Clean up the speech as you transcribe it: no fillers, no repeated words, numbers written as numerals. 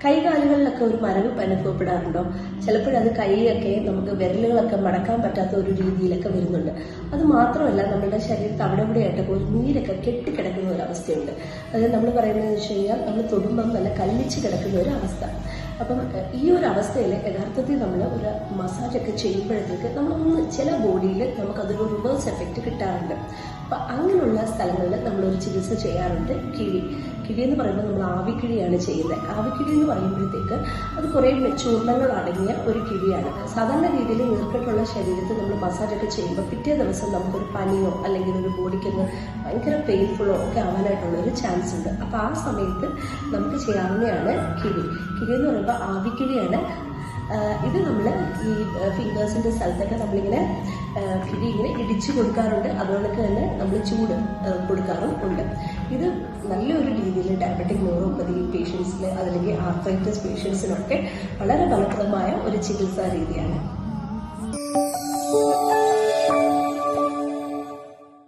കൈകാലുകളിലൊക്കെ ഒരു മരവിപ്പ് അനുഭവപ്പെടാറുണ്ടോ? ചിലപ്പോഴത് കൈയൊക്കെ നമുക്ക് വിരലുകളൊക്കെ മടക്കാൻ പറ്റാത്ത ഒരു രീതിയിലൊക്കെ വരുന്നുണ്ട്. അത് മാത്രമല്ല, നമ്മുടെ ശരീരത്തിൽ അവിടെ ഇവിടെയായിട്ടൊക്കെ ഒരു നീരൊക്കെ കെട്ടിക്കിടക്കുന്ന ഒരു അവസ്ഥയുണ്ട്. അതായത് നമ്മൾ പറയുന്നതെന്ന് വെച്ച് കഴിഞ്ഞാൽ നമ്മൾ തൊടുമ്പം നല്ല കല്ലിച്ച് കിടക്കുന്ന ഒരു അവസ്ഥ. അപ്പം ഈ ഒരു അവസ്ഥയിൽ യഥാർത്ഥത്തിൽ നമ്മൾ ഒരു മസാജൊക്കെ ചെയ്യുമ്പോഴത്തേക്ക് നമ്മളൊന്ന് ചില ബോഡിയിൽ നമുക്കതൊരു റിവേഴ്സ് എഫക്റ്റ് കിട്ടാറുണ്ട്. അപ്പം അങ്ങനെയുള്ള സ്ഥലങ്ങളിൽ നമ്മളൊരു ചികിത്സ ചെയ്യാറുണ്ട്. കിഴി എന്ന് പറയുമ്പോൾ നമ്മൾ ആവിക്കിഴിയാണ് ചെയ്യുന്നത്. ആവിക്കിഴി എന്ന് പറയുമ്പോഴത്തേക്ക് അത് കുറേ ചൂർണങ്ങൾ അടങ്ങിയ ഒരു കിഴിയാണ്. സാധാരണ രീതിയിൽ നീർക്കെട്ടുള്ള ശരീരത്തിൽ നമ്മൾ മസാജൊക്കെ ചെയ്യുമ്പോൾ പിറ്റേ ദിവസം നമുക്കൊരു പനിയോ അല്ലെങ്കിൽ ഒരു ബോഡിക്കൊന്ന് ഭയങ്കര പെയിൻഫുള്ളോ ഒക്കെ ആവാനായിട്ടുള്ള ഒരു ചാൻസ് ഉണ്ട്. അപ്പോൾ ആ സമയത്ത് നമുക്ക് ചെയ്യാവുന്നതാണ് കിഴി എന്ന് പറയുമ്പോൾ ആവിക്കിഴിയാണ്. ഇത് നമ്മൾ ഈ ഫിംഗേഴ്സിൻ്റെ സ്ഥലത്തൊക്കെ നമ്മളിങ്ങനെ കിഴി ഇങ്ങനെ ഇടിച്ചു കൊടുക്കാറുണ്ട്. അതുകൊണ്ട് തന്നെ നമ്മൾ ചൂട് കൊടുക്കാറും ഉണ്ട്. ഇത് നല്ലൊരു രീതിയിൽ ഡയബറ്റിക് ന്യൂറോപ്പതി പേഷ്യൻസിൽ അതല്ലെങ്കിൽ ആർത്രൈറ്റിസ് പേഷ്യൻസിനൊക്കെ വളരെ ഫലപ്രദമായ ഒരു ചികിത്സാ രീതിയാണ്.